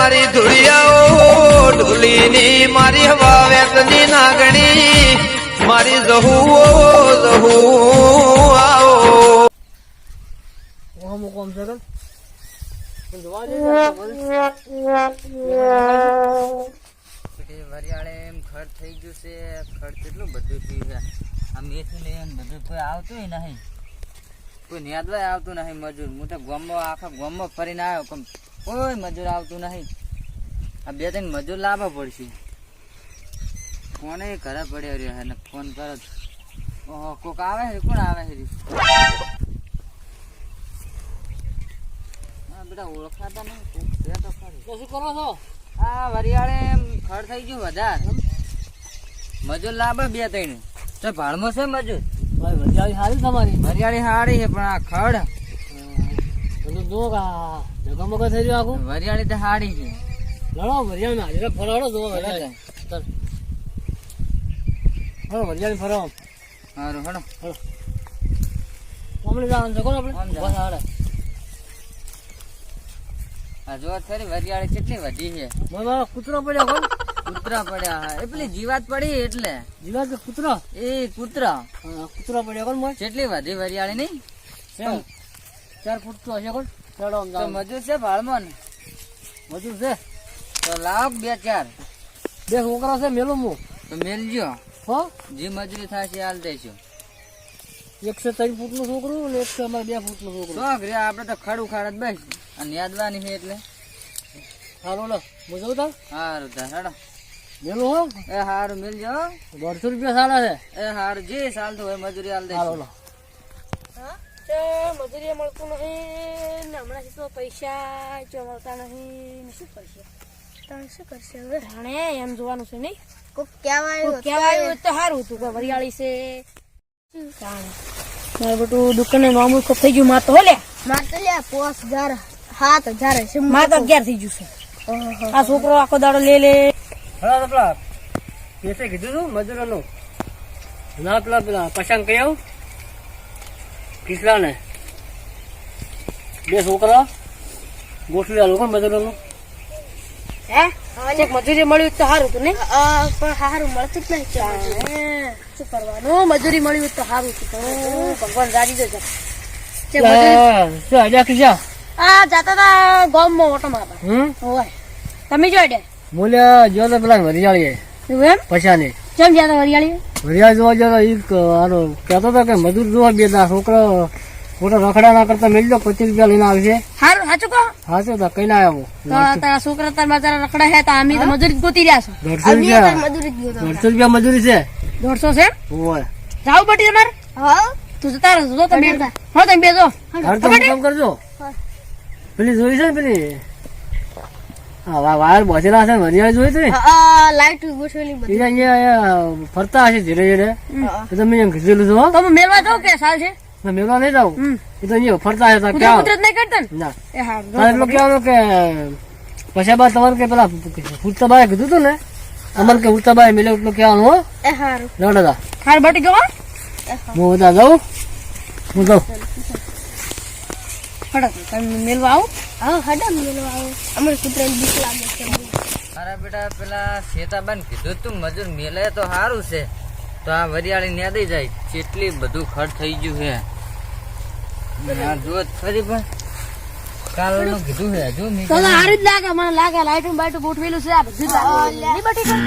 મારી ધુળિયાઓ ઢોલીની મારી હવા વેતની નાગણી મારી જહુ આવો વરિયાળે એમ ખર્ચ થઈ ગયું છે. ખર્ચ કેટલું બધું થયું છે. આ મેથી લઈને બધું કોઈ આવતું નહીં, કોઈ નેદવાય આવતું નહીં મજૂર. હું તો ગામમાં આખા ગામમાં ફરીને આવ્યો પણ કોઈ મજૂર આવતું નહીં. આ બે ત્રણ મજૂર લાવવા પડશે. ફોને ઘરે પડ્યો રહ્યો હે ને ફોન કરો કોક આવે છે. કોણ આવે છે? હા બેટા ઓળખાતા નહીં કોક છે તો ખરી. શું કરો છો? આ વરિયાળે એમ ખડ થઈ ગયું વધારે. મજૂર લાવે બે ત્રણ તો ભાડમાં છે મજૂર. ભાઈ વરિયાળી સારી તમારી. વરિયાળી સારી છે પણ આ ખડ બધું જો જગમગ થઈ રહ્યું આખું. વરિયાળી તો સારી છે. લડો વરિયાળી હાજર ફરાડો જો વરિયાળી. હલો વરિયાળી ફરાવો. સારું હડો હમણાં જવાનું છે કોણ આપણે? આમ જાઓ. બસ હાડે. આ જો ખરી વરિયાળી કેટલી વધી છે. મારા કૂતરો પડ્યો કોણ? કૂતરા પડ્યા હા. એ પેલી જીવાત પડી એટલે જીવાત કે કૂતરો? એ કૂતરા કૂતરો પડ્યો કોણ? મોય કેટલી વધી વરિયાળી નહીં? 4 ફૂટ તો હશે કોણ? ચડો આમ તો જાઓ. મજૂર છે ભાડમાં ને? મજૂર છે તો લાવ બે ચાર. 2 છોકરા છે મેલું હું. તો મેલજો. હો જે મજૂરી થાય છે હાલ દઈશું. એક છે 3 ફૂટનું છોકરું ને એક છે અમારે 2 ફૂટનું છોકરું. શોખ રે આપડે તો ખડું ખાડ જ બસ અને યાદવાની છે એટલે હાલો લો હું જઉં તાર સારું તાર હેડો. મેલું હો. એ સારું મેલજો. 150 રૂપિયા સાડા છે. એ સારું જે ચાલતું હોય મજૂરી હાલ હાલો દઈશું. લો. મજૂરી મળતું નહીં ને હમણાં તો પૈસા જો મળતા નહીં ને શું કરશે? તમે શું કરશે હવે? જાણે એમ જોવાનું છે નહીં. કોક કહેવાયું તો સારું હતું કે વરિયાળી છે. મારે બધું દુકાને મામૂલ કપ થઈ ગયું. માર તો લે 5000 7000 છે. માર તો 11 થઈ ગયું છે. આ છોકરો આખો દાડો લે હા તો પેલા પૈસે કીધું તું મજૂરોનું ના પેલા પસંદ કહી આવું કિસલા ને 2 છોકરા ગોઠવી આલો કોણ મજૂરોનું. હે ચેક મજૂરી મળ્યું તો સારું હતું નહીં. પણ સારું મળતું જ નહીં. શું કરવાનું? મજૂરી મળ્યું તો સારું હતું. ભગવાન રાજી જશે. શું હજા કિસ્સા આ જતા હતા ગામમાં ઓટો મારવા. હોય તમે જોડે બોલ્યા જો તો પેલા વરિયાળી એવું એમ? પૈસાની કેમ જતા વરિયાળી? વરિયાળી જોવા જતો આનો કહેતો હતો કે મજૂર જોવા બે છોકરા ખોટા રખડા ના કરતા મેળજો 25 રૂપિયા લઈને આવશે. સારું સાચું કહો. હા શું કઈ ના આવું તો તારા છોકરા તાર મારા રખડા હે તો અમે તો મજૂરી જ ગોતી રહ્યા છો. 150 રૂપિયા મજૂરી છે. 150 છે? હોય જાવું પડી તમારે? હા તું જતા રહો જો તમે. હા તમે બેસો. હાર તો કામ કરજો. પેલી જોઈ છે ને પેલી હા વાયર બોસેલા છે વરિયાળી જોઈ છે. લાઈટ ગોઠવેલી બધી. એ અહીંયા ફરતા હશે ધીરે ધીરે. તો તમે એમ કીધેલું છો તમે મેળવા જાવ કે સાલ છે? મેળવા નહીં જાવ. એ તો અહીંયા ફરતા હશે ક્યાં કુદરત નહીં કરતા ને? ના એ હા એટલું કહેવાનું કે પછી બાદ તમારે કે પેલા ઉડતાબાએ કીધું હતું ને અમારે કે ઉડતાબાએ મિલે એટલું કહેવાનું હો. એ સારું. લડતા હાર બટી ગયો. હું બધા જાઉં હું જાઉં. હડો તમે મેળવા આવો. હા હડા મેળવા આવો. અમારે કૂતરાની બીક લાગે છે. મારા બેટા પેલા શેતાબાન કીધું તું મજૂર મેલે તો સારું છે. તો આ વરિયાળી નેદી જાય કેટલી બધું ખર્ચ થઈ ગયું છે. આ જો ખરી પણ કાલનું કીધું છે હજુ મેં તો હારી જ લાગે મને લાગે લાઈટ બાઈટ ગોઠવેલું છે આ બધું જ લાગે. નહીં બટી ગયો.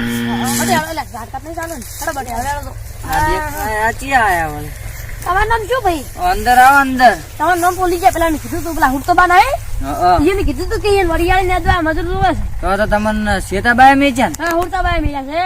બટી હવે ઝાડ કાપ નહીં ચાલે ને. હડો બટી હવે આવો. આ દેખાય આ ચિયા આયા મને. તમારું નામ શું ભાઈ? અંદર આવો અંદર. તમારું નામ બોલી જાય. પેલા કીધું તું પેલા હુડતો બા નહીં હા એને કીધું તું કે વરિયાળી ને મજૂર જોવે છે. તો તમને શેતાબાએ મેચ્યા ને? હા હુડતા બાય મળ્યા છે.